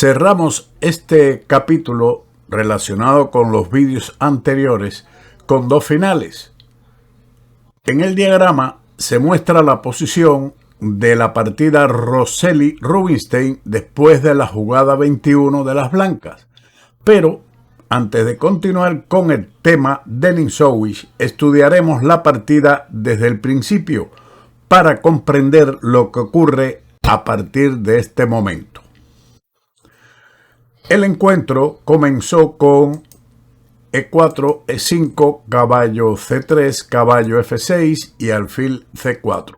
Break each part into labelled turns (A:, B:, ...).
A: Cerramos este capítulo relacionado con los vídeos anteriores con dos finales. En el diagrama se muestra la posición de la partida Rosselli-Rubinstein después de la jugada 21 de las blancas. Pero antes de continuar con el tema de Ninšović, estudiaremos la partida desde el principio para comprender lo que ocurre a partir de este momento. El encuentro comenzó con E4, E5, caballo C3, caballo F6 y alfil C4.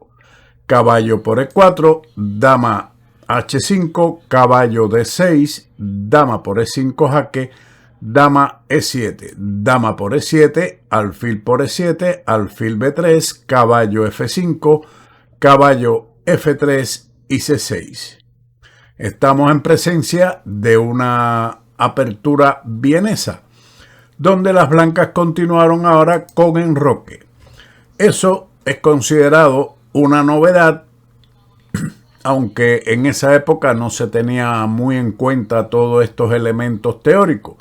A: Caballo por E4, dama H5, caballo D6, dama por E5 jaque, dama E7, dama por E7, alfil por E7, alfil B3, caballo F5, caballo F3 y C6. Estamos en presencia de una apertura vienesa, donde las blancas continuaron ahora con enroque. Eso es considerado una novedad, aunque en esa época no se tenía muy en cuenta todos estos elementos teóricos.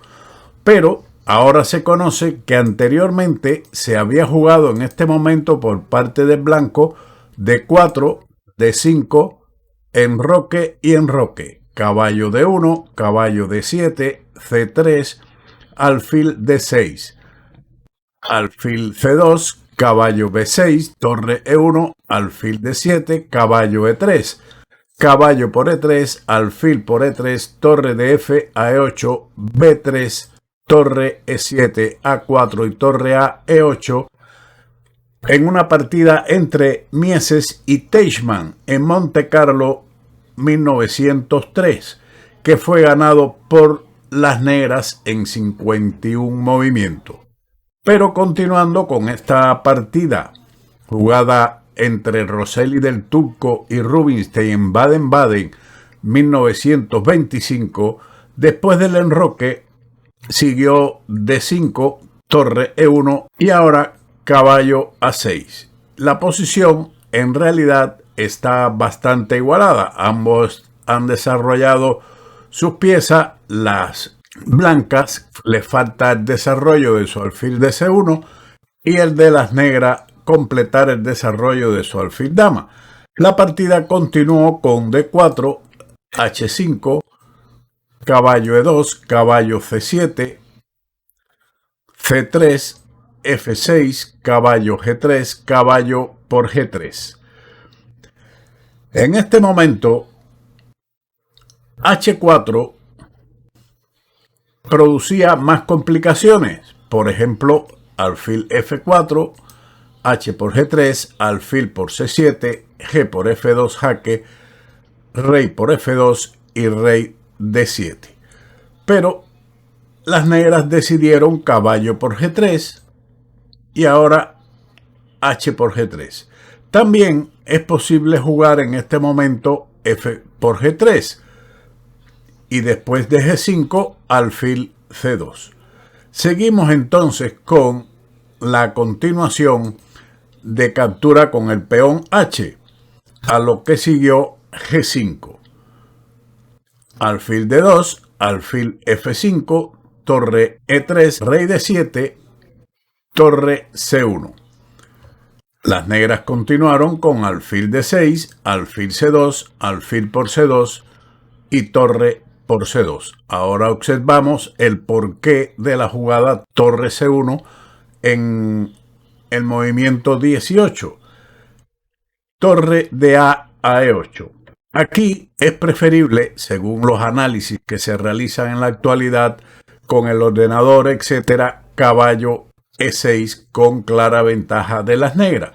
A: Pero ahora se conoce que anteriormente se había jugado en este momento por parte del blanco D4, D5, enroque y enroque, caballo D1, caballo D7, C3, alfil D6, alfil C2, caballo B6, torre E1, alfil D7, caballo E3, caballo por E3, alfil por E3, torre de F a E8, B3, torre E7, A4 y torre A, E8, en una partida entre Mieses y Teichmann en Monte Carlo 1903, que fue ganado por las negras en 51 movimientos. Pero continuando con esta partida jugada entre Rosselli del Turco y Rubinstein en Baden-Baden 1925, después del enroque siguió D5, torre E1 y ahora caballo A6. La posición en realidad está bastante igualada. Ambos han desarrollado sus piezas. Las blancas les falta el desarrollo de su alfil de C1 y el de las negras completar el desarrollo de su alfil dama. La partida continuó con D4, H5, caballo E2, caballo C7, C3, F6, caballo G3, caballo por G3. En este momento, H4 producía más complicaciones. Por ejemplo, alfil F4, H por G3, alfil por C7, G por F2 jaque, rey por F2 y rey D7. Pero las negras decidieron caballo por G3 y ahora H por G3. También es posible jugar en este momento F por G3 y después de G5 alfil C2. Seguimos entonces con la continuación de captura con el peón H, a lo que siguió G5, alfil D2, alfil F5, torre E3, rey D7, torre C1. Las negras continuaron con alfil D6, alfil C2, alfil por C2 y torre por C2. Ahora observamos el porqué de la jugada torre C1 en el movimiento 18. Torre de A a E8. Aquí es preferible, según los análisis que se realizan en la actualidad con el ordenador, etcétera, caballo E6 con clara ventaja de las negras.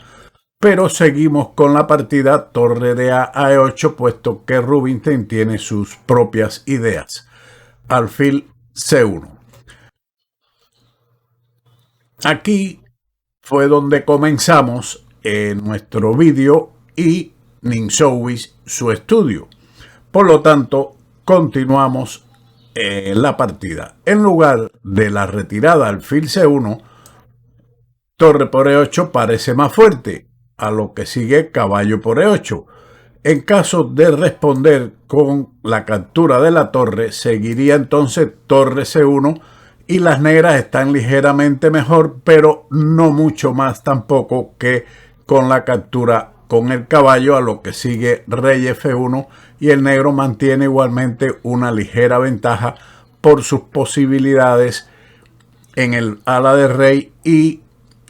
A: Pero seguimos con la partida torre de A a E8, puesto que Rubinstein tiene sus propias ideas. Alfil C1. Aquí fue donde comenzamos nuestro vídeo y Ninšović su estudio. Por lo tanto, continuamos la partida. En lugar de la retirada alfil C1, torre por E8 parece más fuerte, a lo que sigue caballo por E8. En caso de responder con la captura de la torre, seguiría entonces torre C1 y las negras están ligeramente mejor, pero no mucho más tampoco que con la captura con el caballo, a lo que sigue rey F1 y el negro mantiene igualmente una ligera ventaja por sus posibilidades en el ala de rey y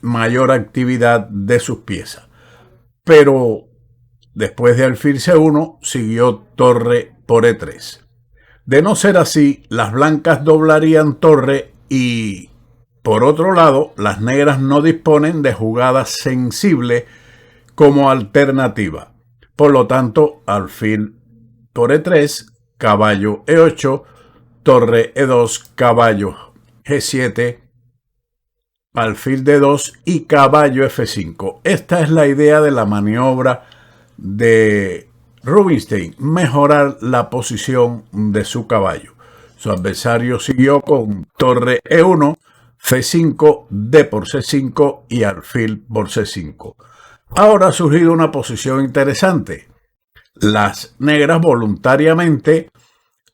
A: mayor actividad de sus piezas. Pero después de alfil C1 siguió torre por E3. De no ser así, las blancas doblarían torre y, por otro lado, las negras no disponen de jugadas sensibles como alternativa. Por lo tanto, alfil por E3, caballo E8, torre E2, caballo G7, alfil D2 y caballo F5. Esta es la idea de la maniobra de Rubinstein, mejorar la posición de su caballo. Su adversario siguió con torre E1, C5, D por C5 y alfil por C5. Ahora ha surgido una posición interesante. Las negras voluntariamente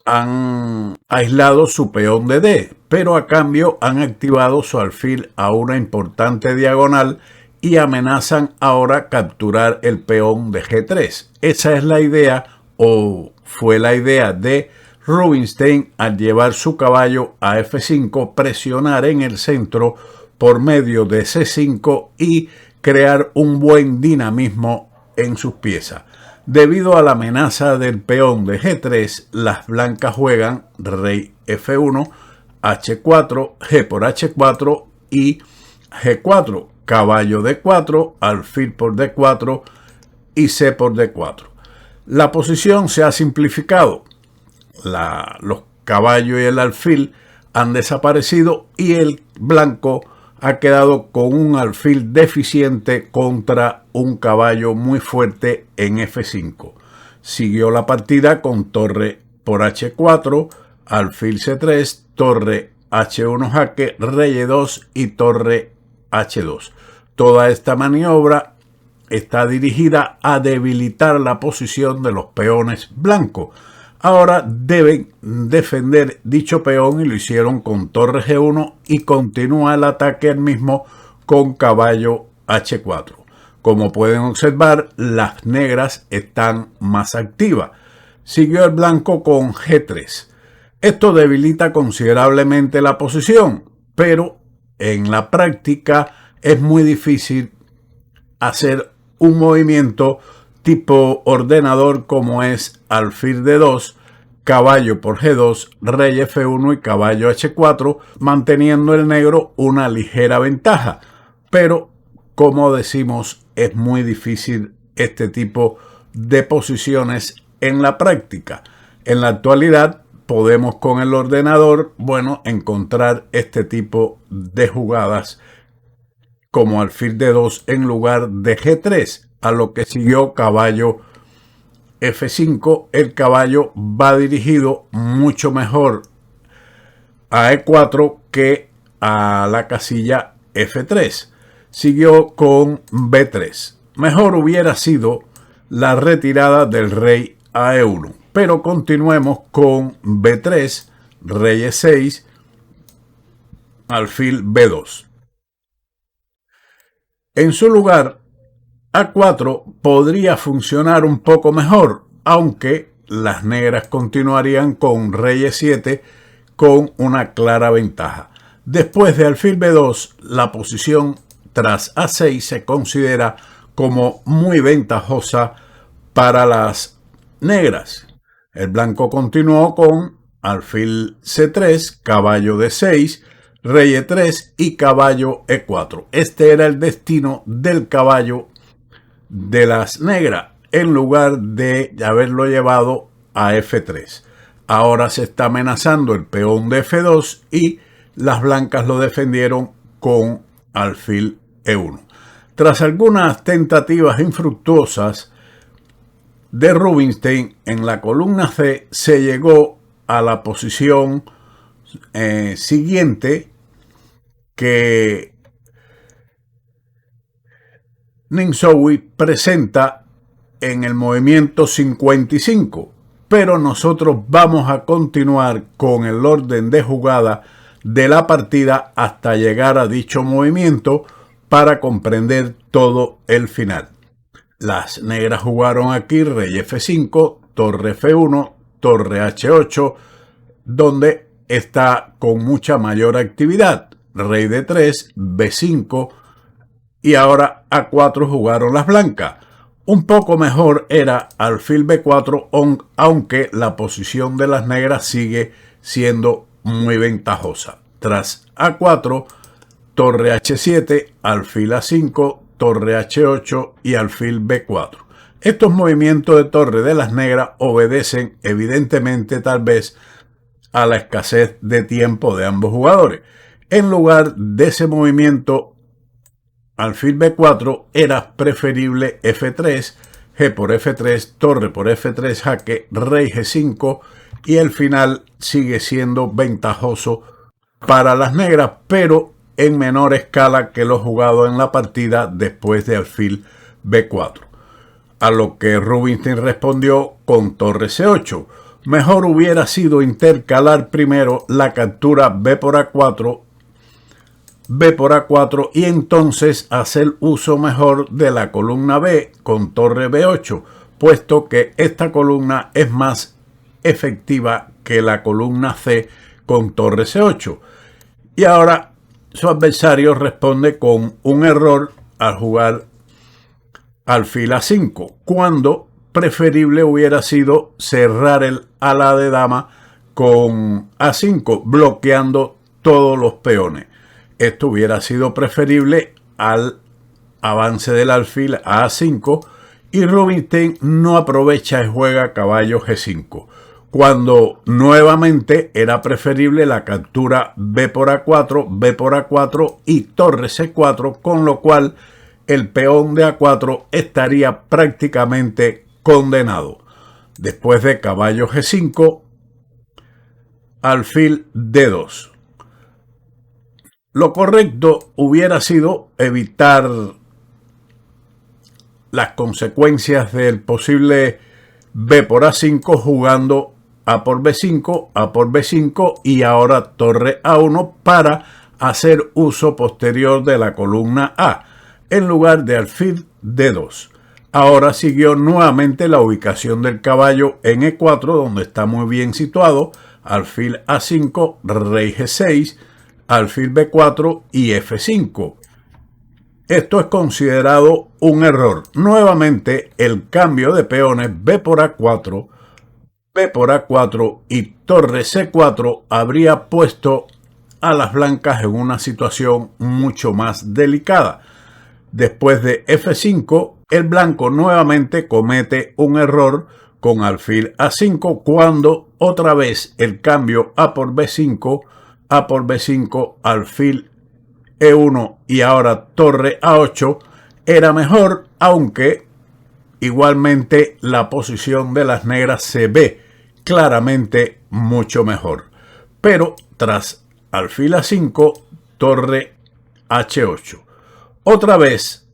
A: han aislado su peón de D, pero a cambio han activado su alfil a una importante diagonal y amenazan ahora capturar el peón de G3. Esa es la idea, o fue la idea de Rubinstein al llevar su caballo a F5, presionar en el centro por medio de C5 y crear un buen dinamismo en sus piezas. Debido a la amenaza del peón de G3, las blancas juegan rey F1, H4, G por H4 y G4, caballo D4, alfil por D4 y C por D4. La posición se ha simplificado. Los caballos y el alfil han desaparecido y el blanco ha quedado con un alfil deficiente contra un caballo muy fuerte en F5. Siguió la partida con torre por H4, alfil C3, torre H1 jaque, rey E2 y torre H2. Toda esta maniobra está dirigida a debilitar la posición de los peones blancos. Ahora deben defender dicho peón y lo hicieron con torre G1 y continúa el ataque al mismo con caballo H4. Como pueden observar, las negras están más activas. Siguió el blanco con G3. Esto debilita considerablemente la posición, pero en la práctica es muy difícil hacer un movimiento tipo ordenador como es alfil D2, caballo por G2, rey F1 y caballo H4, manteniendo el negro una ligera ventaja. Pero, como decimos, es muy difícil este tipo de posiciones en la práctica. En la actualidad podemos con el ordenador, encontrar este tipo de jugadas como alfil D2 en lugar de G3, a lo que siguió caballo F5. El caballo va dirigido mucho mejor a E4 que a la casilla F3. Siguió con B3. Mejor hubiera sido la retirada del rey a E1, pero continuemos con B3, rey E6, alfil B2. En su lugar, A4 podría funcionar un poco mejor, aunque las negras continuarían con rey E7 con una clara ventaja. Después de alfil B2, la posición tras A6 se considera como muy ventajosa para las negras. El blanco continuó con alfil C3, caballo D6, rey E3 y caballo E4. Este era el destino del caballo de las negras en lugar de haberlo llevado a F3. Ahora se está amenazando el peón de F2 y las blancas lo defendieron con alfil E1. Tras algunas tentativas infructuosas de Rubinstein, en la columna C se llegó a la posición siguiente, que Ninsowi presenta en el movimiento 55, pero nosotros vamos a continuar con el orden de jugada de la partida hasta llegar a dicho movimiento para comprender todo el final. Las negras jugaron aquí rey F5, torre F1, torre H8, donde está con mucha mayor actividad. Rey D3, B5 y ahora A4 jugaron las blancas. Un poco mejor era alfil B4, aunque la posición de las negras sigue siendo muy ventajosa. Tras A4, torre H7, alfil A5, torre H8 y alfil B4. Estos movimientos de torre de las negras obedecen evidentemente tal vez a la escasez de tiempo de ambos jugadores. En lugar de ese movimiento alfil B4 era preferible F3, G por F3, torre por F3 jaque, rey G5 y el final sigue siendo ventajoso para las negras, pero en menor escala que lo jugado en la partida después de alfil B4. A lo que Rubinstein respondió con torre C8. Mejor hubiera sido intercalar primero la captura B por A4 y entonces hacer uso mejor de la columna B con torre B8, puesto que esta columna es más efectiva que la columna C con torre C8. Y ahora su adversario responde con un error al jugar alfil A5, cuando preferible hubiera sido cerrar el ala de dama con A5, bloqueando todos los peones. Esto hubiera sido preferible al avance del alfil a A5 y Rubinstein no aprovecha y juega caballo G5, cuando nuevamente era preferible la captura B por A4 y torre C4, con lo cual el peón de A4 estaría prácticamente condenado. Después de caballo G5, alfil D2. Lo correcto hubiera sido evitar las consecuencias del posible B por A5 jugando A por B5 y ahora torre A1 para hacer uso posterior de la columna A en lugar de alfil D2. Ahora siguió nuevamente la ubicación del caballo en E4, donde está muy bien situado, alfil A5, rey G6, alfil B4 y F5. Esto es considerado un error. Nuevamente el cambio de peones B por A4 y torre C4 habría puesto a las blancas en una situación mucho más delicada. Después de F5, el blanco nuevamente comete un error con alfil A5 cuando otra vez el cambio A por B5, alfil E1 y ahora torre A8 era mejor, aunque igualmente la posición de las negras se ve claramente mucho mejor. Pero tras alfil A5, torre H8. Otra vez,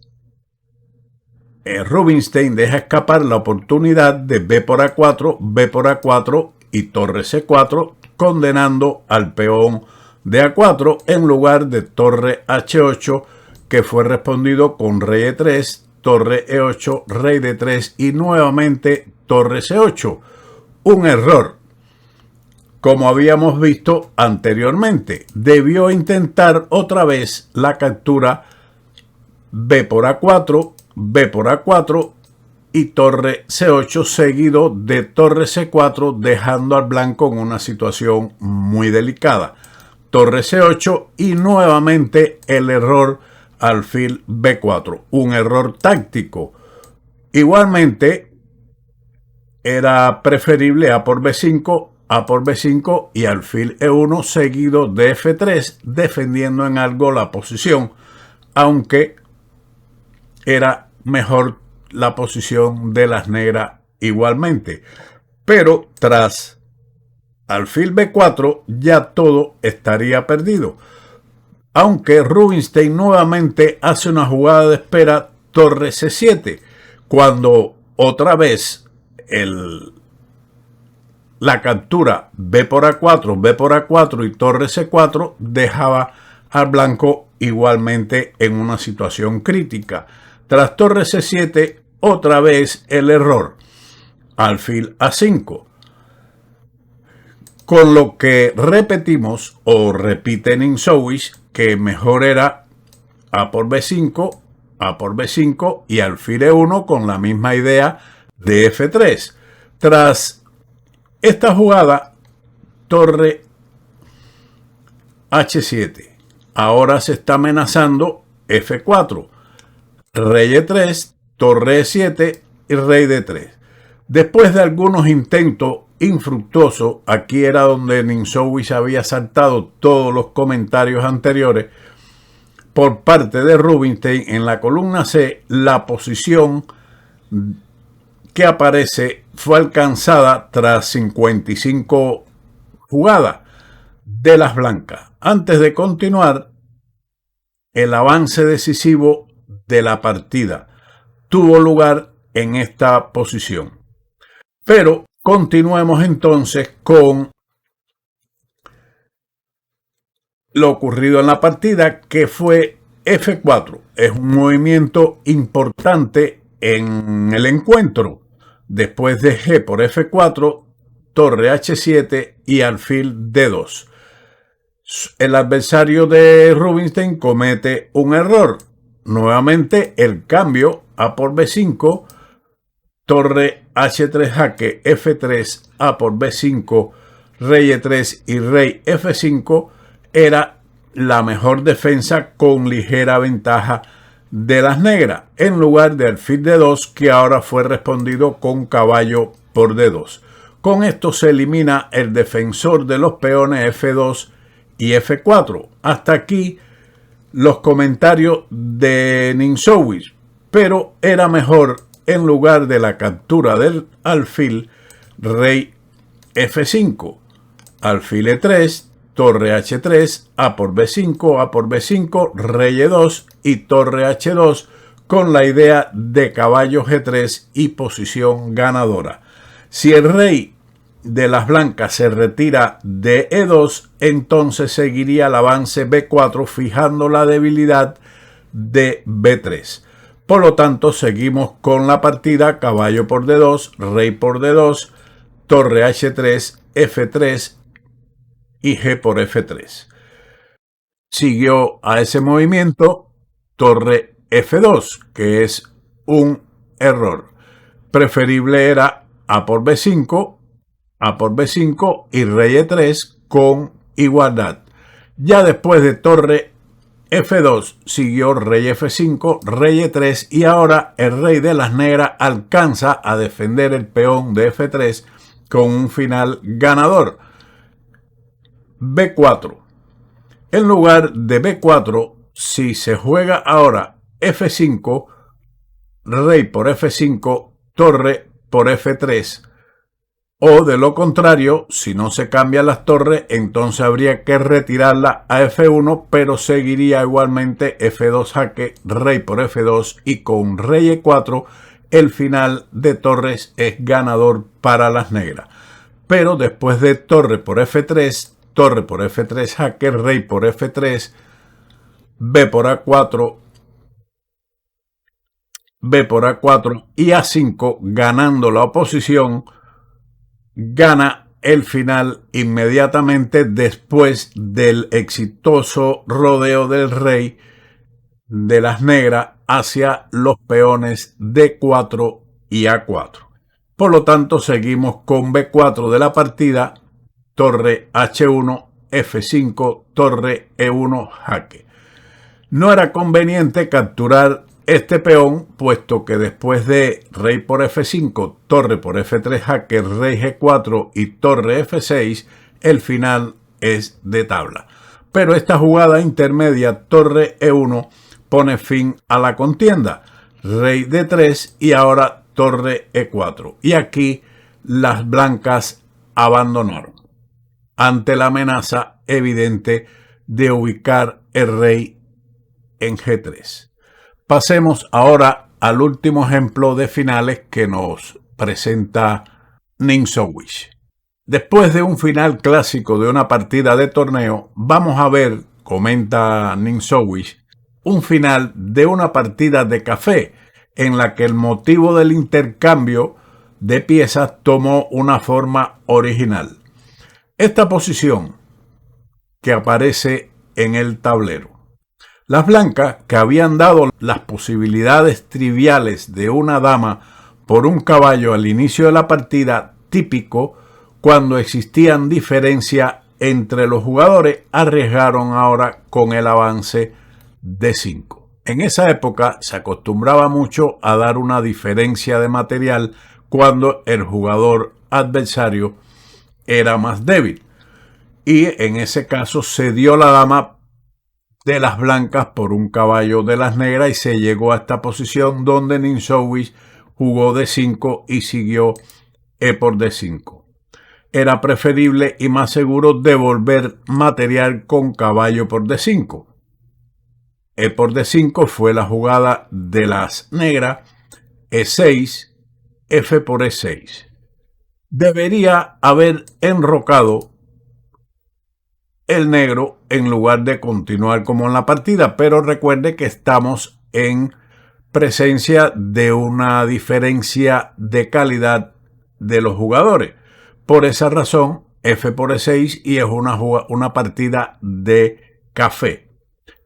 A: Rubinstein deja escapar la oportunidad de B por A4 y torre C4, condenando al peón de A4 en lugar de torre H8, que fue respondido con rey E3, torre E8, rey D3 y nuevamente torre C8. Un error. Como habíamos visto anteriormente, debió intentar otra vez la captura B por A4 y torre C8 seguido de torre C4, dejando al blanco en una situación muy delicada. Torre C8 y nuevamente el error alfil B4, un error táctico. Igualmente era preferible A por B5 y alfil E1 seguido de F3, defendiendo en algo la posición, aunque era mejor la posición de las negras igualmente. Pero tras alfil B4 ya todo estaría perdido. Aunque Rubinstein nuevamente hace una jugada de espera torre C7, cuando otra vez la captura B por A4, B por A4 y torre C4 dejaba al blanco igualmente en una situación crítica. Tras torre C7, otra vez el error, alfil A5. Con lo que repetimos o repite Ninsowish que mejor era A por B5, A por B5 y alfil E1 con la misma idea de F3. Tras esta jugada, torre H7. Ahora se está amenazando F4, rey E3, torre E7 y rey D3. Después de algunos intentos infructuosos, aquí era donde Ninsowish había saltado todos los comentarios anteriores, por parte de Rubinstein, en la columna C, la posición que aparece fue alcanzada tras 55 jugadas de las blancas. Antes de continuar, el avance decisivo de la partida tuvo lugar en esta posición. Pero continuemos entonces con lo ocurrido en la partida, que fue F4. Es un movimiento importante en el encuentro. Después de G por F4, torre H7 y alfil D2. El adversario de Rubinstein comete un error. Nuevamente el cambio A por B5, torre H3 jaque F3, A por B5, rey E3 y rey F5 era la mejor defensa con ligera ventaja de las negras, en lugar de alfil D2, que ahora fue respondido con caballo por D2. Con esto se elimina el defensor de los peones F2 y F4. Hasta aquí los comentarios de Ninsowish, pero era mejor, en lugar de la captura del alfil, rey F5, alfil E3, torre H3, A por B5, A por B5, rey E2 y torre H2, con la idea de caballo G3 y posición ganadora. Si el rey de las blancas se retira de E2, entonces seguiría el avance B4 fijando la debilidad de B3. Por lo tanto, seguimos con la partida caballo por D2, rey por D2, torre H3, F3 y G por F3. Siguió a ese movimiento torre F2, que es un error. Preferible era A por B5, A por B5 y rey E3 con igualdad. Ya después de torre F2 siguió rey F5, rey E3 y ahora el rey de las negras alcanza a defender el peón de F3 con un final ganador. B4. En lugar de B4, si se juega ahora F5, rey por F5, torre por F3, o de lo contrario, si no se cambian las torres, entonces habría que retirarla a F1, pero seguiría igualmente F2 jaque, rey por F2 y con rey E4, el final de torres es ganador para las negras. Pero después de torre por F3, torre por F3 jaque, rey por F3, B por A4, B por A4 y A5, ganando la oposición, gana el final inmediatamente después del exitoso rodeo del rey de las negras hacia los peones D4 y A4. Por lo tanto, seguimos con B4 de la partida, torre H1, F5, torre E1 jaque. No era conveniente capturar este peón, puesto que después de rey por F5, torre por F3 jaque, rey G4 y torre F6, el final es de tabla. Pero esta jugada intermedia, torre E1, pone fin a la contienda. Rey D3 y ahora torre E4. Y aquí las blancas abandonaron ante la amenaza evidente de ubicar el rey en G3. Pasemos ahora al último ejemplo de finales que nos presenta Ninsowish. Después de un final clásico de una partida de torneo, vamos a ver, comenta Ninsowish, un final de una partida de café en la que el motivo del intercambio de piezas tomó una forma original. Esta posición que aparece en el tablero. Las blancas, que habían dado las posibilidades triviales de una dama por un caballo al inicio de la partida, típico cuando existían diferencias entre los jugadores, arriesgaron ahora con el avance de 5. En esa época se acostumbraba mucho a dar una diferencia de material cuando el jugador adversario era más débil. Y en ese caso se dio la dama de las blancas por un caballo de las negras y se llegó a esta posición donde Ninsowish jugó D5 y siguió E por D5. Era preferible y más seguro devolver material con caballo por D5. E por D5 fue la jugada de las negras, E6, F por E6. Debería haber enrocado el negro en lugar de continuar como en la partida, pero recuerde que estamos en presencia de una diferencia de calidad de los jugadores. Por esa razón, F por E6 y es una partida de café.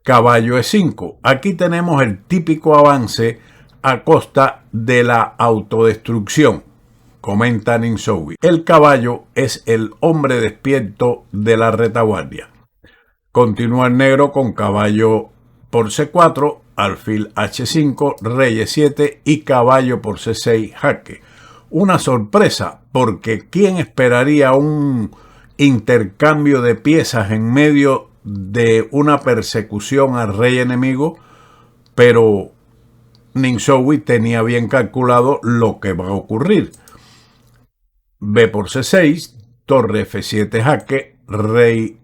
A: Caballo E5. Aquí tenemos el típico avance a costa de la autodestrucción, comenta Ninsowish. El caballo es el hombre despierto de la retaguardia. Continúa el negro con caballo por C4, alfil H5, rey E7 y caballo por C6 jaque. Una sorpresa, porque ¿quién esperaría un intercambio de piezas en medio de una persecución al rey enemigo? Pero Ninsowish tenía bien calculado lo que va a ocurrir. B por C6, torre F7 jaque, rey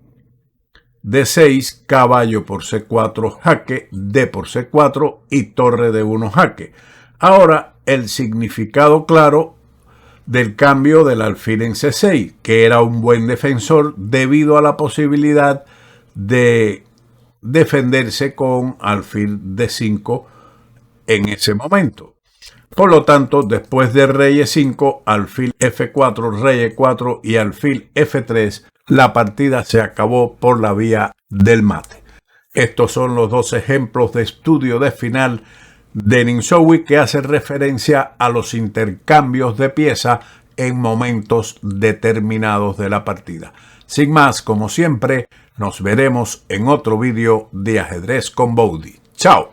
A: D6, caballo por C4 jaque, D por C4 y torre D1 jaque. Ahora el significado claro del cambio del alfil en C6, que era un buen defensor debido a la posibilidad de defenderse con alfil D5 en ese momento. Por lo tanto, después de rey E5, alfil F4, rey E4 y alfil F3, la partida se acabó por la vía del mate. Estos son los dos ejemplos de estudio de final de Ninsowish que hace referencia a los intercambios de piezas en momentos determinados de la partida. Sin más, como siempre, nos veremos en otro vídeo de Ajedrez con Boudy. ¡Chao!